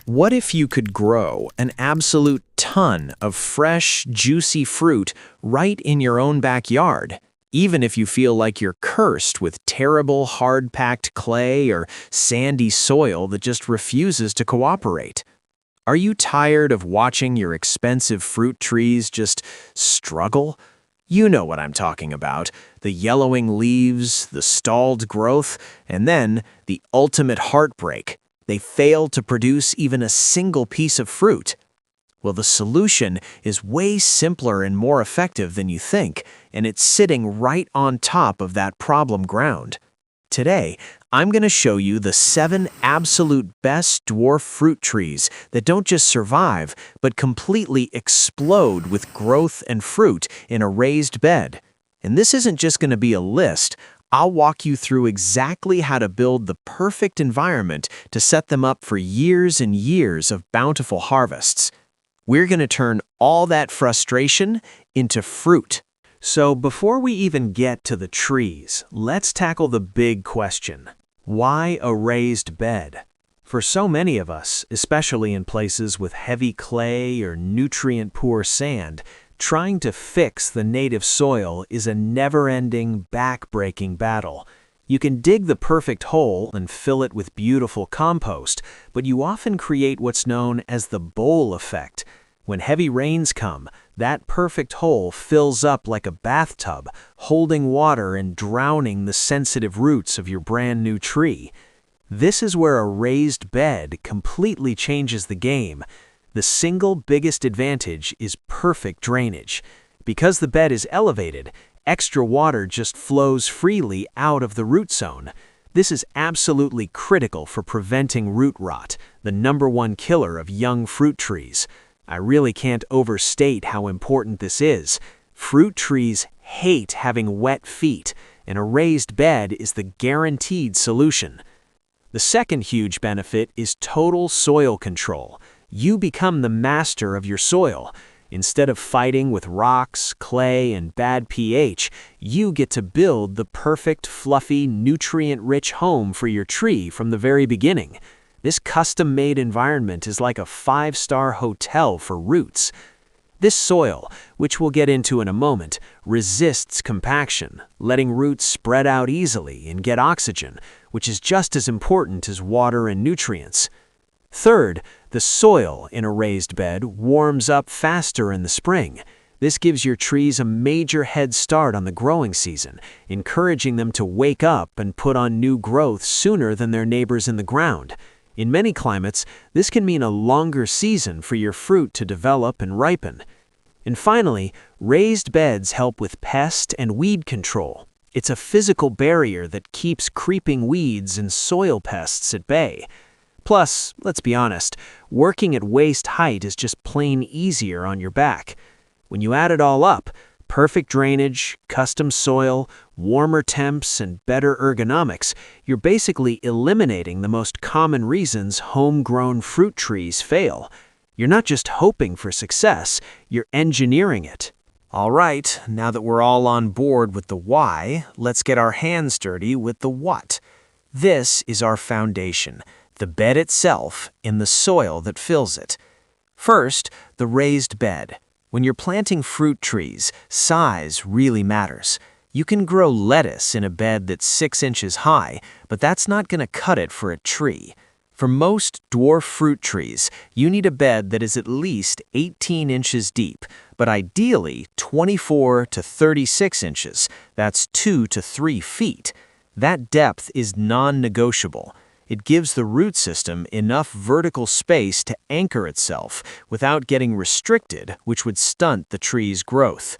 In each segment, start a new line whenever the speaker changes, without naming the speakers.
What if you could grow an absolute ton of fresh, juicy fruit right in your own backyard, even if you feel like you're cursed with terrible, hard-packed clay or sandy soil that just refuses to cooperate? Are you tired of watching your expensive fruit trees just struggle? You know what I'm talking about. The yellowing leaves, the stalled growth, and then the ultimate heartbreak. They fail to produce even a single piece of fruit. Well, the solution is way simpler and more effective than you think, and it's sitting right on top of that problem ground. Today, I'm going to show you the 7 absolute best dwarf fruit trees that don't just survive, but completely explode with growth and fruit in a raised bed. And this isn't just going to be a list. I'll walk you through exactly how to build the perfect environment to set them up for years and years of bountiful harvests. We're going to turn all that frustration into fruit. So before we even get to the trees, let's tackle the big question. Why a raised bed? For so many of us, especially in places with heavy clay or nutrient-poor sand, trying to fix the native soil is a never-ending, back-breaking battle. You can dig the perfect hole and fill it with beautiful compost, but you often create what's known as the bowl effect. When heavy rains come, that perfect hole fills up like a bathtub, holding water and drowning the sensitive roots of your brand new tree. This is where a raised bed completely changes the game. The single biggest advantage is perfect drainage. Because the bed is elevated, extra water just flows freely out of the root zone. This is absolutely critical for preventing root rot, the #1 killer of young fruit trees. I really can't overstate how important this is. Fruit trees hate having wet feet, and a raised bed is the guaranteed solution. The second huge benefit is total soil control. You become the master of your soil. Instead of fighting with rocks, clay, and bad pH, you get to build the perfect, fluffy, nutrient-rich home for your tree from the very beginning. This custom-made environment is like a 5-star hotel for roots. This soil, which we'll get into in a moment, resists compaction, letting roots spread out easily and get oxygen, which is just as important as water and nutrients. Third, the soil in a raised bed warms up faster in the spring. This gives your trees a major head start on the growing season, encouraging them to wake up and put on new growth sooner than their neighbors in the ground. In many climates, this can mean a longer season for your fruit to develop and ripen. And finally, raised beds help with pest and weed control. It's a physical barrier that keeps creeping weeds and soil pests at bay. Plus, let's be honest, working at waist height is just plain easier on your back. When you add it all up, perfect drainage, custom soil, warmer temps, and better ergonomics, you're basically eliminating the most common reasons homegrown fruit trees fail. You're not just hoping for success, you're engineering it. All right, now that we're all on board with the why, let's get our hands dirty with the what. This is our foundation, the bed itself and the soil that fills it. First, the raised bed. When you're planting fruit trees, size really matters. You can grow lettuce in a bed that's 6 inches high, but that's not going to cut it for a tree. For most dwarf fruit trees, you need a bed that is at least 18 inches deep, but ideally 24 to 36 inches. That's 2 to 3 feet. That depth is non-negotiable. It gives the root system enough vertical space to anchor itself without getting restricted, which would stunt the tree's growth.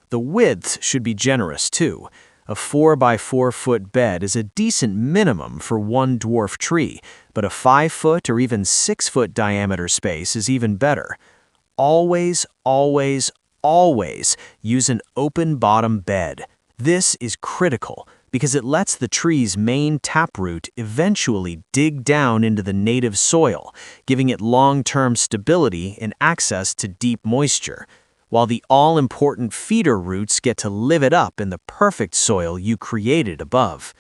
The width should be generous too. A 4 by 4 foot bed is a decent minimum for one dwarf tree, but a 5 foot or even 6 foot diameter space is even better. Always, always, always use an open bottom bed. This is critical, because it lets the tree's main taproot eventually dig down into the native soil, giving it long-term stability and access to deep moisture, while the all-important feeder roots get to live it up in the perfect soil you created above.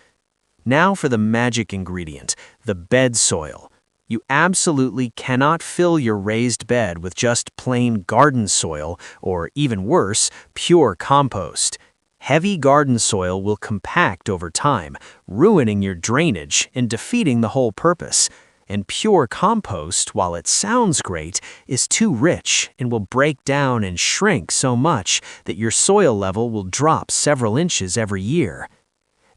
Now for the magic ingredient, the bed soil. You absolutely cannot fill your raised bed with just plain garden soil or, even worse, pure compost. Heavy garden soil will compact over time, ruining your drainage and defeating the whole purpose. And pure compost, while it sounds great, is too rich and will break down and shrink so much that your soil level will drop several inches every year.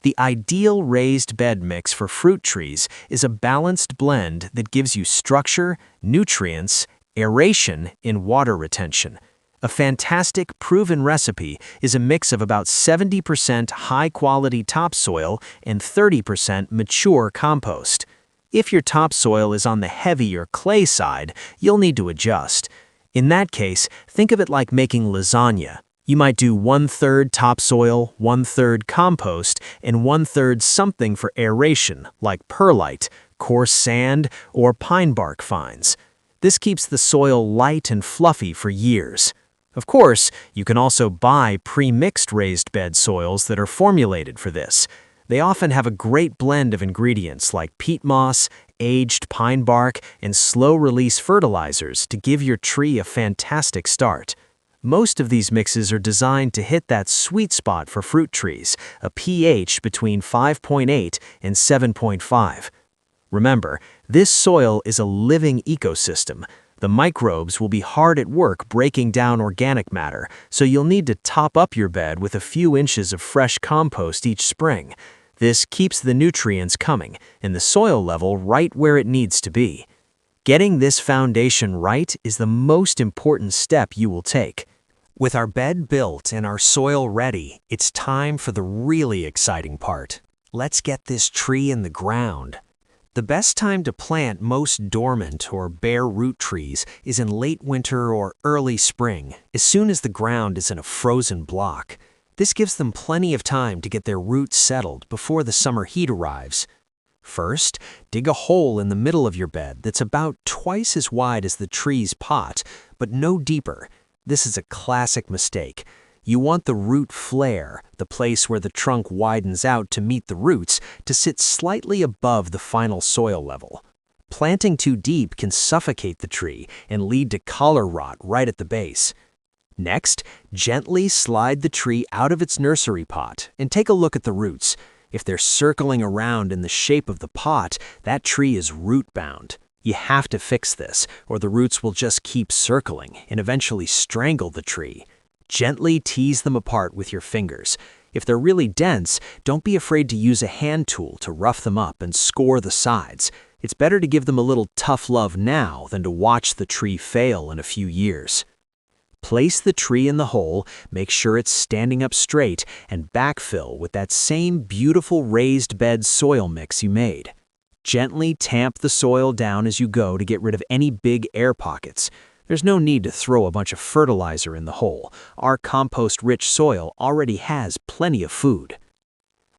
The ideal raised bed mix for fruit trees is a balanced blend that gives you structure, nutrients, aeration, and water retention. A fantastic, proven recipe is a mix of about 70% high-quality topsoil and 30% mature compost. If your topsoil is on the heavier clay side, you'll need to adjust. In that case, think of it like making lasagna. You might do 1/3 topsoil, 1/3 compost, and 1/3 something for aeration, like perlite, coarse sand, or pine bark fines. This keeps the soil light and fluffy for years. Of course, you can also buy pre-mixed raised bed soils that are formulated for this. They often have a great blend of ingredients like peat moss, aged pine bark, and slow-release fertilizers to give your tree a fantastic start. Most of these mixes are designed to hit that sweet spot for fruit trees, a pH between 5.8 and 7.5. Remember, this soil is a living ecosystem. The microbes will be hard at work breaking down organic matter, so you'll need to top up your bed with a few inches of fresh compost each spring. This keeps the nutrients coming and the soil level right where it needs to be. Getting this foundation right is the most important step you will take. With our bed built and our soil ready, it's time for the really exciting part. Let's get this tree in the ground. The best time to plant most dormant or bare root trees is in late winter or early spring, as soon as the ground is in a frozen block. This gives them plenty of time to get their roots settled before the summer heat arrives. First, dig a hole in the middle of your bed that's about twice as wide as the tree's pot, but no deeper. This is a classic mistake. You want the root flare, the place where the trunk widens out to meet the roots, to sit slightly above the final soil level. Planting too deep can suffocate the tree and lead to collar rot right at the base. Next, gently slide the tree out of its nursery pot and take a look at the roots. If they're circling around in the shape of the pot, that tree is root-bound. You have to fix this, or the roots will just keep circling and eventually strangle the tree. Gently tease them apart with your fingers. If they're really dense, don't be afraid to use a hand tool to rough them up and score the sides. It's better to give them a little tough love now than to watch the tree fail in a few years. Place the tree in the hole, make sure it's standing up straight, and backfill with that same beautiful raised bed soil mix you made. Gently tamp the soil down as you go to get rid of any big air pockets. There's no need to throw a bunch of fertilizer in the hole. Our compost-rich soil already has plenty of food.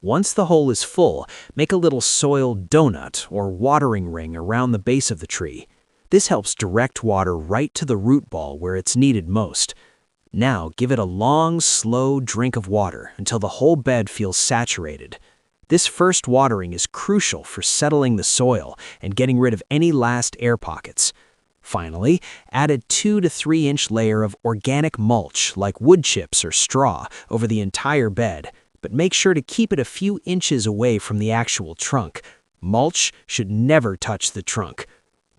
Once the hole is full, make a little soil donut or watering ring around the base of the tree. This helps direct water right to the root ball where it's needed most. Now give it a long, slow drink of water until the whole bed feels saturated. This first watering is crucial for settling the soil and getting rid of any last air pockets. Finally, add a 2 to 3 inch layer of organic mulch like wood chips or straw over the entire bed, but make sure to keep it a few inches away from the actual trunk. Mulch should never touch the trunk.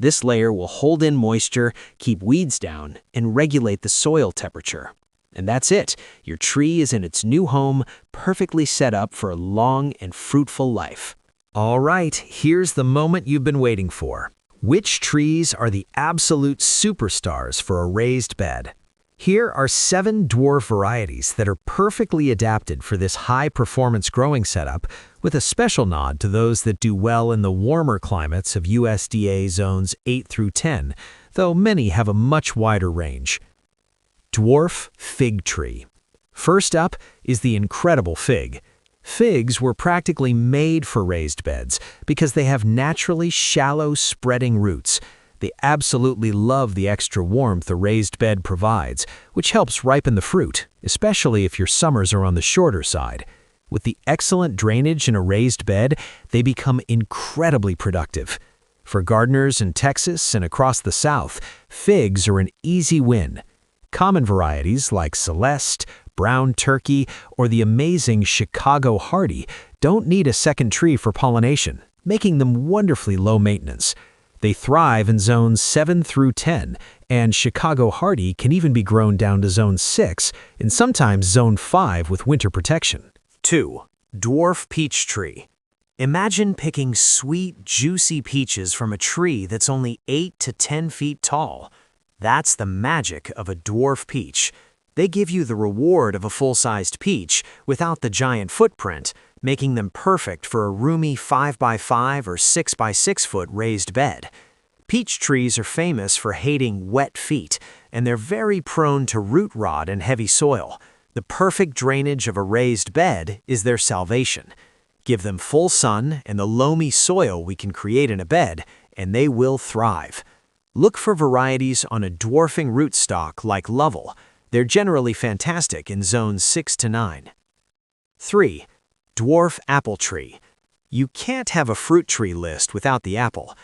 This layer will hold in moisture, keep weeds down, and regulate the soil temperature. And that's it. Your tree is in its new home, perfectly set up for a long and fruitful life. All right, here's the moment you've been waiting for. Which trees are the absolute superstars for a raised bed? Here are 7 dwarf varieties that are perfectly adapted for this high-performance growing setup, with a special nod to those that do well in the warmer climates of USDA zones 8 through 10, though many have a much wider range. Dwarf fig tree. First up is the incredible fig. Figs were practically made for raised beds because they have naturally shallow, spreading roots. They absolutely love the extra warmth a raised bed provides, which helps ripen the fruit, especially if your summers are on the shorter side. With the excellent drainage in a raised bed, they become incredibly productive. For gardeners in Texas and across the South, figs are an easy win. Common varieties like Celeste, Brown Turkey, or the amazing Chicago Hardy don't need a second tree for pollination, making them wonderfully low maintenance. They thrive in zones 7 through 10, and Chicago Hardy can even be grown down to zone 6 and sometimes zone 5 with winter protection. 2. Dwarf peach tree. Imagine picking sweet, juicy peaches from a tree that's only 8 to 10 feet tall. That's the magic of a dwarf peach. They give you the reward of a full-sized peach without the giant footprint, making them perfect for a roomy 5x5 or 6x6 foot raised bed. Peach trees are famous for hating wet feet, and they're very prone to root rot and heavy soil. The perfect drainage of a raised bed is their salvation. Give them full sun and the loamy soil we can create in a bed, and they will thrive. Look for varieties on a dwarfing rootstock like Lovell. They're generally fantastic in zones 6 to 9. 3. Dwarf apple tree. You can't have a fruit tree list without the apple.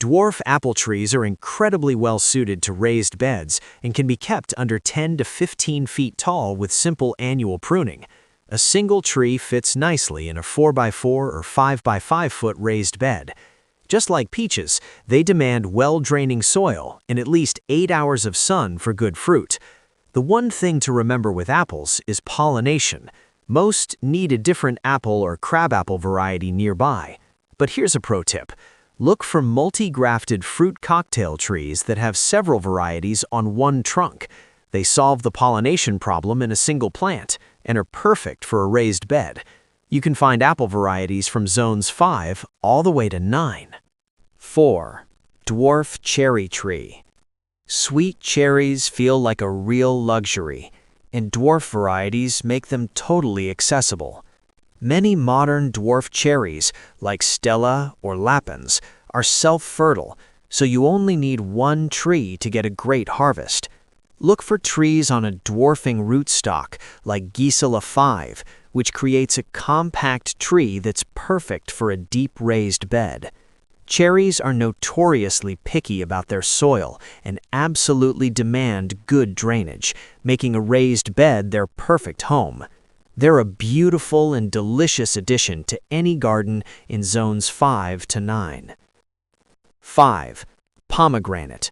Dwarf apple trees are incredibly well suited to raised beds and can be kept under 10 to 15 feet tall with simple annual pruning. A single tree fits nicely in a 4x4 or 5x5 foot raised bed. Just like peaches, they demand well-draining soil and at least 8 hours of sun for good fruit. The one thing to remember with apples is pollination. Most need a different apple or crabapple variety nearby. But here's a pro tip. Look for multi-grafted fruit cocktail trees that have several varieties on one trunk. They solve the pollination problem in a single plant and are perfect for a raised bed. You can find apple varieties from zones 5 all the way to 9. 4. Dwarf cherry tree. Sweet cherries feel like a real luxury, and dwarf varieties make them totally accessible. Many modern dwarf cherries, like Stella or Lapins, are self-fertile, so you only need one tree to get a great harvest. Look for trees on a dwarfing rootstock, like Gisela 5, which creates a compact tree that's perfect for a deep raised bed. Cherries are notoriously picky about their soil and absolutely demand good drainage, making a raised bed their perfect home. They're a beautiful and delicious addition to any garden in zones 5 to 9. 5. Pomegranate.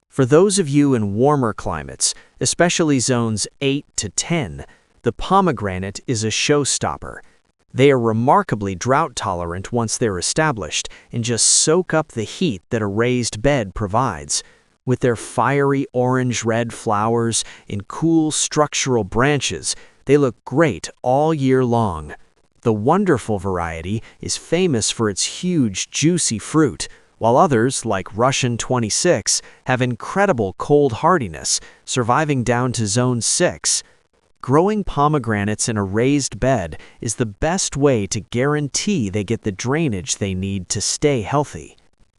For those of you in warmer climates, especially zones 8 to 10, the pomegranate is a showstopper. They are remarkably drought-tolerant once they're established and just soak up the heat that a raised bed provides. With their fiery orange-red flowers and cool structural branches, they look great all year long. The wonderful variety is famous for its huge, juicy fruit, while others, like Russian 26, have incredible cold hardiness, surviving down to zone 6. Growing pomegranates in a raised bed is the best way to guarantee they get the drainage they need to stay healthy.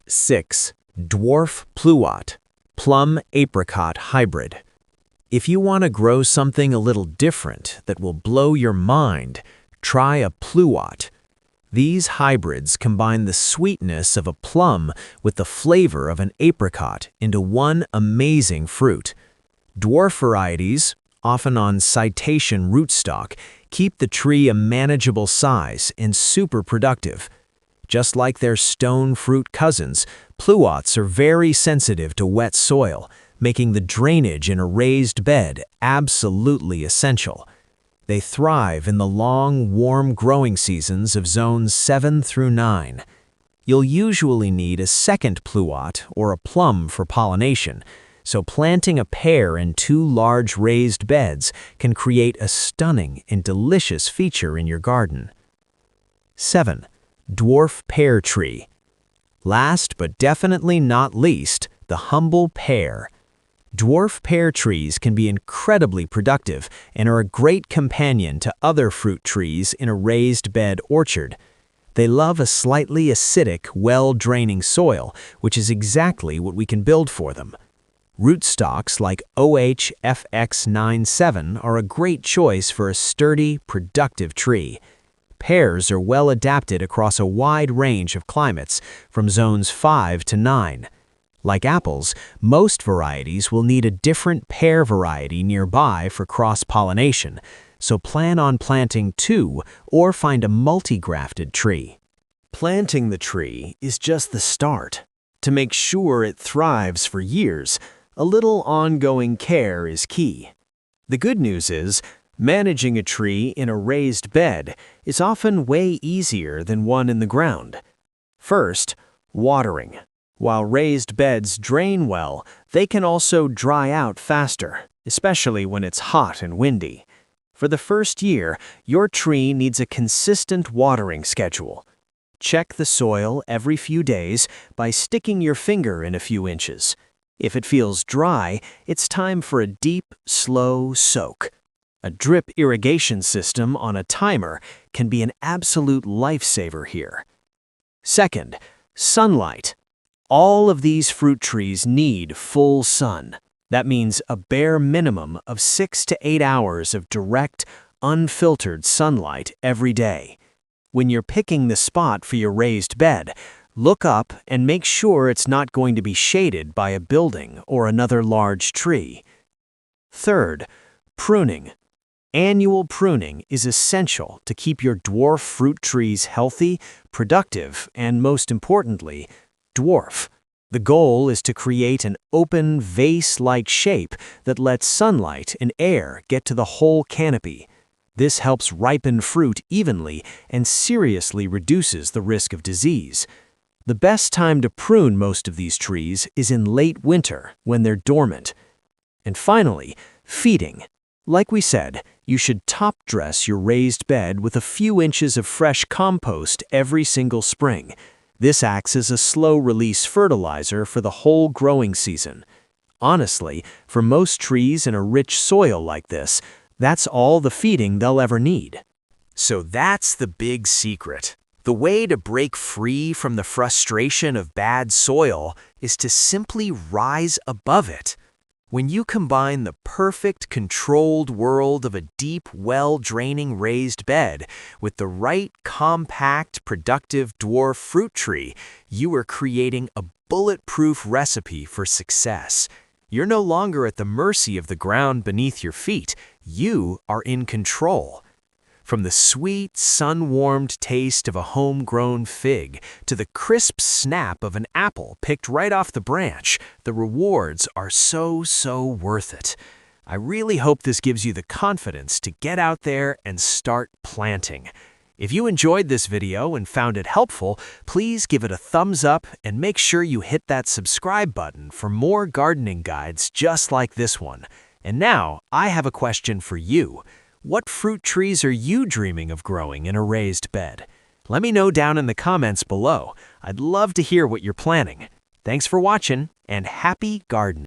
6. Dwarf pluot, plum-apricot hybrid. If you want to grow something a little different that will blow your mind, try a pluot. These hybrids combine the sweetness of a plum with the flavor of an apricot into one amazing fruit. Dwarf varieties, often on citation rootstock, keep the tree a manageable size and super productive. Just like their stone fruit cousins, pluots are very sensitive to wet soil, making the drainage in a raised bed absolutely essential. They thrive in the long, warm growing seasons of zones 7 through 9. You'll usually need a second pluot or a plum for pollination, so planting a pair in 2 large raised beds can create a stunning and delicious feature in your garden. 7. Dwarf pear tree. Last but definitely not least, the humble pear. Dwarf pear trees can be incredibly productive and are a great companion to other fruit trees in a raised bed orchard. They love a slightly acidic, well-draining soil, which is exactly what we can build for them. Rootstocks like OHFX97 are a great choice for a sturdy, productive tree. Pears are well adapted across a wide range of climates, from zones 5 to 9. Like apples, most varieties will need a different pear variety nearby for cross-pollination, so plan on planting two or find a multi-grafted tree. Planting the tree is just the start. To make sure it thrives for years, a little ongoing care is key. The good news is, managing a tree in a raised bed is often way easier than one in the ground. First, watering. While raised beds drain well, they can also dry out faster, especially when it's hot and windy. For the first year, your tree needs a consistent watering schedule. Check the soil every few days by sticking your finger in a few inches. If it feels dry, it's time for a deep, slow soak. A drip irrigation system on a timer can be an absolute lifesaver here. Second, sunlight. All of these fruit trees need full sun. That means a bare minimum of 6 to 8 hours of direct, unfiltered sunlight every day. When you're picking the spot for your raised bed, look up and make sure it's not going to be shaded by a building or another large tree. Third, pruning. Annual pruning is essential to keep your dwarf fruit trees healthy, productive, and most importantly, dwarf. The goal is to create an open, vase-like shape that lets sunlight and air get to the whole canopy. This helps ripen fruit evenly and seriously reduces the risk of disease. The best time to prune most of these trees is in late winter when they're dormant. And finally, feeding. Like we said, you should top dress your raised bed with a few inches of fresh compost every single spring. This acts as a slow-release fertilizer for the whole growing season. Honestly, for most trees in a rich soil like this, that's all the feeding they'll ever need. So that's the big secret. The way to break free from the frustration of bad soil is to simply rise above it. When you combine the perfect controlled world of a deep, well-draining raised bed with the right, compact, productive dwarf fruit tree, you are creating a bulletproof recipe for success. You're no longer at the mercy of the ground beneath your feet. You are in control. From the sweet, sun-warmed taste of a homegrown fig to the crisp snap of an apple picked right off the branch, the rewards are so worth it. I really hope this gives you the confidence to get out there and start planting. If you enjoyed this video and found it helpful, please give it a thumbs up and make sure you hit that subscribe button for more gardening guides just like this one. And now, I have a question for you. What fruit trees are you dreaming of growing in a raised bed? Let me know down in the comments below. I'd love to hear what you're planning. Thanks for watching, and happy gardening.